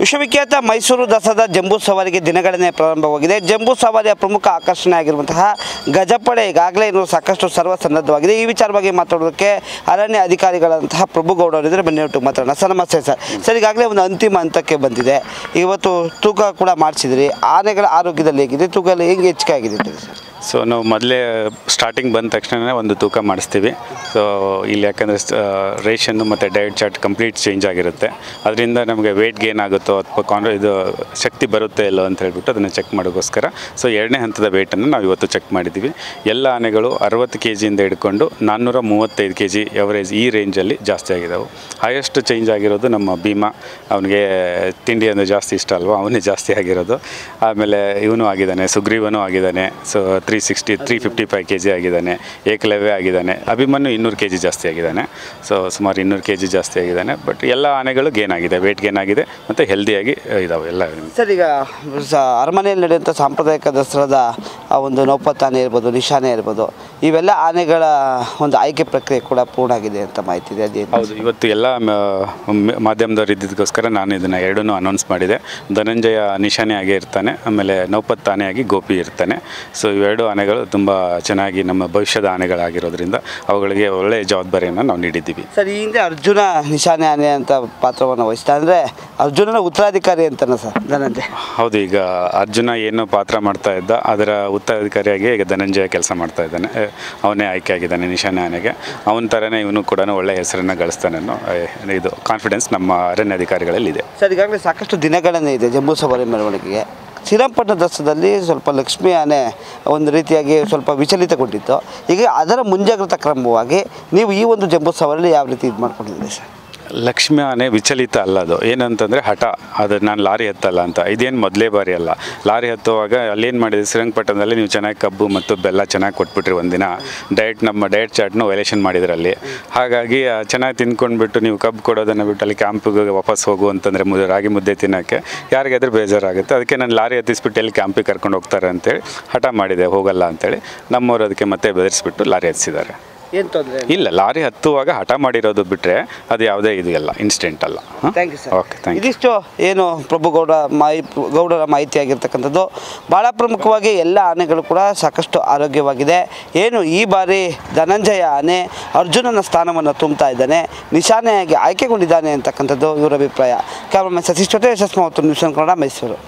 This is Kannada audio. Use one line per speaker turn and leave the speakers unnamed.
ವಿಶ್ವವಿಖ್ಯಾತ ಮೈಸೂರು ದಸರಾದ ಜಂಬೂ ಸವಾರಿಗೆ ದಿನಗಣನೆ ಪ್ರಾರಂಭವಾಗಿದೆ. ಜಂಬೂ ಸವಾರಿಯ ಪ್ರಮುಖ ಆಕರ್ಷಣೆ ಆಗಿರುವಂತಹ ಗಜಪಡೆ ಈಗಾಗಲೇ ಸಾಕಷ್ಟು ಸರ್ವಸನ್ನದ್ಧವಾಗಿದೆ. ಈ ವಿಚಾರವಾಗಿ ಮಾತಾಡೋದಕ್ಕೆ ಅರಣ್ಯ ಅಧಿಕಾರಿಗಳಂತಹ ಪ್ರಭುಗೌಡ ಅವರಿದ್ದರೆ ಬನ್ನಿಟ್ಟು ಮಾತಾಡೋಣ. ಸರ್ ನಮಸ್ತೆ ಸರ್. ಸರ್ ಈಗಾಗಲೇ ಒಂದು ಅಂತಿಮ ಹಂತಕ್ಕೆ ಬಂದಿದೆ. ಇವತ್ತು ತೂಕ ಕೂಡ ಮಾಡಿಸಿದ್ರಿ. ಆನೆಗಳ ಆರೋಗ್ಯದಲ್ಲಿ ಹೇಗಿದೆ, ತೂಕ ಹೇಗೆ ಹೆಚ್ಚಿಗೆ ಆಗಿದೆ ಸರ್?
ಸೊ ನಾವು ಮೊದಲೇ ಸ್ಟಾರ್ಟಿಂಗ್ ಬಂದ ತಕ್ಷಣ ಒಂದು ತೂಕ ಮಾಡಿಸ್ತೀವಿ. ಸೊ ಇಲ್ಲಿ ಯಾಕಂದರೆ ರೇಷನ್ನು ಮತ್ತು ಡಯಟ್ ಚಾರ್ಟ್ ಕಂಪ್ಲೀಟ್ ಚೇಂಜ್ ಆಗಿರುತ್ತೆ. ಅದರಿಂದ ನಮಗೆ ವೆಯ್ಟ್ ಗೇನ್ ಆಗುತ್ತೋ ಅಥವಾ ಇದು ಶಕ್ತಿ ಬರುತ್ತೆ ಇಲ್ಲೋ ಅಂತ ಹೇಳ್ಬಿಟ್ಟು ಅದನ್ನು ಚೆಕ್ ಮಾಡೋಕ್ಕೋಸ್ಕರ ಸೊ ಎರಡನೇ ಹಂತದ ವೆಯ್ಟನ್ನು ನಾವು ಇವತ್ತು ಚೆಕ್ ಮಾಡಿದ್ದೀವಿ. ಎಲ್ಲ ಆನೆಗಳು 60 kg ಹಿಡ್ಕೊಂಡು 435 kg ಎವರೇಜ್ ಈ ರೇಂಜಲ್ಲಿ ಜಾಸ್ತಿ ಆಗಿದ್ದಾವೆ. ಹೈಯೆಸ್ಟ್ ಚೇಂಜ್ ಆಗಿರೋದು ನಮ್ಮ ಭೀಮಾ. ಅವನಿಗೆ ತಿಂಡಿ ಅಂದರೆ ಜಾಸ್ತಿ ಇಷ್ಟ ಅಲ್ವಾ, ಅವನೇ ಜಾಸ್ತಿ ಆಗಿರೋದು. ಆಮೇಲೆ ಇವನು ಆಗಿದ್ದಾನೆ, ಸುಗ್ರೀವನೂ ಆಗಿದ್ದಾನೆ. ಸೊ 355 kg ಆಗಿದ್ದಾನೆ. ಏಕಲವ್ಯ ಆಗಿದ್ದಾನೆ. ಅಭಿಮನ್ಯು 200 kg ಜಾಸ್ತಿ ಆಗಿದ್ದಾನೆ. ಸೊ ಸುಮಾರು 200 kg ಜಾಸ್ತಿ ಆಗಿದ್ದಾನೆ. ಬಟ್ ಎಲ್ಲ ಆನೆಗಳು ಗೇನ್ ಆಗಿದೆ, ವೆಯ್ಟ್ ಗೇನ್ ಆಗಿದೆ ಮತ್ತು ಹೆಲ್ದಿಯಾಗಿ ಇದ್ದಾವೆ ಎಲ್ಲ.
ಸರ್ ಈಗ ಅರಮನೆಯಲ್ಲಿ ನಡೆಯುವಂಥ ಸಾಂಪ್ರದಾಯಿಕ ದಸರಾದ ಒಂದು ನೌಪತ್ತಾನೆ ಇರ್ಬೋದು, ನಿಶಾನೆ ಇರ್ಬೋದು, ಇವೆಲ್ಲ ಆನೆಗಳ ಒಂದು ಆಯ್ಕೆ ಪ್ರಕ್ರಿಯೆ ಕೂಡ ಪೂರ್ಣ ಆಗಿದೆ ಅಂತ ಮಾಹಿತಿ ಇದೆ. ಅದೇ
ಹೌದು, ಇವತ್ತು ಎಲ್ಲ ಮಾಧ್ಯಮದವ್ರು ಇದ್ದಿದ್ದಕ್ಕೋಸ್ಕರ ನಾನು ಇದನ್ನು ಎರಡನ್ನೂ ಅನೌನ್ಸ್ ಮಾಡಿದೆ. ಧನಂಜಯ ನಿಶಾನೆ ಆಗೇ ಇರ್ತಾನೆ, ಆಮೇಲೆ ನೌಪತ್ತಾನೆಯಾಗಿ ಗೋಪಿ ಇರ್ತಾನೆ. ಸೊ ಇವೆರಡು ಆನೆಗಳು ತುಂಬ ಚೆನ್ನಾಗಿ ನಮ್ಮ ಭವಿಷ್ಯದ ಆನೆಗಳಾಗಿರೋದ್ರಿಂದ ಅವುಗಳಿಗೆ ಒಳ್ಳೆಯ ಜವಾಬ್ದಾರಿಯನ್ನು ನಾವು ನೀಡಿದ್ದೀವಿ.
ಸರ್ ಈ ಹಿಂದೆ ಅರ್ಜುನ ನಿಶಾನೆ ಆನೆ ಅಂತ ಪಾತ್ರವನ್ನು ವಹಿಸ್ತಾ, ಅಂದರೆ ಅರ್ಜುನನ ಉತ್ತರಾಧಿಕಾರಿ ಅಂತನ ಸರ್ ಧನಂಜಯ?
ಹೌದು, ಈಗ ಅರ್ಜುನ ಏನು ಪಾತ್ರ ಮಾಡ್ತಾ ಇದ್ದ ಅದರ ಉತ್ತರಾಧಿಕಾರಿಯಾಗಿ ಈಗ ಧನಂಜಯ ಕೆಲಸ ಮಾಡ್ತಾ ಇದ್ದಾನೆ. ಅವನೇ ಆಯ್ಕೆ ಆಗಿದ್ದಾನೆ ನಿಶಾನೆ ಆನೆಗೆ. ಅವನ ಥರನೇ ಇವನು ಕೂಡ ಒಳ್ಳೆಯ ಹೆಸರನ್ನು ಗಳಿಸ್ತಾನೆ ಅನ್ನೋ ಇದು ಕಾನ್ಫಿಡೆನ್ಸ್ ನಮ್ಮ ಅರಣ್ಯ ಅಧಿಕಾರಿಗಳಲ್ಲಿ ಇದೆ.
ಸರ್ ಈಗಾಗಲೇ ಸಾಕಷ್ಟು ದಿನಗಳನ್ನೇ ಇದೆ ಜಂಬೂ ಸವಾರಿ ಮೆರವಣಿಗೆಗೆ. ಶ್ರೀರಂಗಪಟ್ಟಣ ದಸರಾದಲ್ಲಿ ಸ್ವಲ್ಪ ಲಕ್ಷ್ಮೀ ಆನೆ ಒಂದು ರೀತಿಯಾಗಿ ಸ್ವಲ್ಪ ವಿಚಲಿತಗೊಂಡಿತ್ತು. ಈಗ ಅದರ ಮುಂಜಾಗ್ರತಾ ಕ್ರಮವಾಗಿ ನೀವು ಈ ಒಂದು ಜಂಬೂ ಸವಾರಿಯಲ್ಲಿ ಯಾವ ರೀತಿ ಇದು ಮಾಡ್ಕೊಂಡಿದ್ದೀರಿ ಸರ್?
ಲಕ್ಷ್ಮಿ ಆನೆ ವಿಚಲಿತ ಅಲ್ಲ, ಅದು ಏನಂತಂದರೆ ಹಠ. ಅದು ನಾನು ಲಾರಿ ಹತ್ತಲ್ಲ ಅಂತ. ಇದೇನು ಮೊದಲೇ ಬಾರಿ ಅಲ್ಲ. ಲಾರಿ ಹತ್ತುವಾಗ ಅಲ್ಲೇನು ಮಾಡಿದೆ, ಶ್ರೀರಂಗಪಟ್ಟಣದಲ್ಲಿ ನೀವು ಚೆನ್ನಾಗಿ ಕಬ್ಬು ಮತ್ತು ಬೆಲ್ಲ ಚೆನ್ನಾಗಿ ಕೊಟ್ಬಿಟ್ರಿ. ಒಂದಿನ ನಮ್ಮ ಡಯಟ್ ಚಾರ್ಟ್ನು ವೈಲೇಷನ್ ಮಾಡಿದ್ರಲ್ಲಿ. ಹಾಗಾಗಿ ಚೆನ್ನಾಗಿ ತಿಂದ್ಕೊಂಡ್ಬಿಟ್ಟು ನೀವು ಕಬ್ಬು ಕೊಡೋದನ್ನು ಬಿಟ್ಟು ಅಲ್ಲಿ ಕ್ಯಾಂಪಿಗೆ ವಾಪಸ್ ಹೋಗು ಅಂತಂದರೆ ರಾಗಿ ಮುದ್ದೆ ತಿನ್ನೋಕ್ಕೆ ಯಾರಿಗಾದ್ರೂ ಬೇಜಾರಾಗುತ್ತೆ. ಅದಕ್ಕೆ ನಾನು ಲಾರಿ ಹತ್ತಿಸ್ಬಿಟ್ಟು ಎಲ್ಲಿ ಕ್ಯಾಂಪಿಗೆ ಕರ್ಕೊಂಡು ಹೋಗ್ತಾರೆ ಅಂತೇಳಿ ಹಠ ಮಾಡಿದೆ, ಹೋಗಲ್ಲ ಅಂತೇಳಿ. ನಮ್ಮವರು ಅದಕ್ಕೆ ಮತ್ತೆ ಬೆದರಿಸ್ಬಿಟ್ಟು ಲಾರಿ ಹತ್ತಿಸಿದ್ದಾರೆ.
ಏನು ತೊಂದರೆ
ಇಲ್ಲ, ಲಾರಿ ಹತ್ತುವಾಗ ಹಠ ಮಾಡಿರೋದು ಬಿಟ್ಟರೆ ಅದು ಯಾವುದೇ ಇದು ಎಲ್ಲ ಇನ್ಸಿಡೆಂಟ್ ಅಲ್ಲ.
Thank you sir.
Okay, thank you.
ಇದಿಷ್ಟು ಏನು ಗೌಡರ ಮಾಹಿತಿ ಆಗಿರ್ತಕ್ಕಂಥದ್ದು. ಭಾಳ ಪ್ರಮುಖವಾಗಿ ಎಲ್ಲ ಆನೆಗಳು ಕೂಡ ಸಾಕಷ್ಟು ಆರೋಗ್ಯವಾಗಿದೆ. ಏನು ಈ ಬಾರಿ ಧನಂಜಯ ಆನೆ ಅರ್ಜುನನ ಸ್ಥಾನವನ್ನು ತುಂಬ್ತಾ ಇದ್ದಾನೆ, ನಿಶಾನೆಯಾಗಿ ಆಯ್ಕೆಗೊಂಡಿದ್ದಾನೆ ಅಂತಕ್ಕಂಥದ್ದು ಇವರ ಅಭಿಪ್ರಾಯ. ಕ್ಯಾಮರಾಮನ್ ಸತೀಶ್ ಜೊತೆ ಯಶಸ್ವಿ ನ್ಯೂಸ್ ಕನ್ನಡ, ಮೈಸೂರು.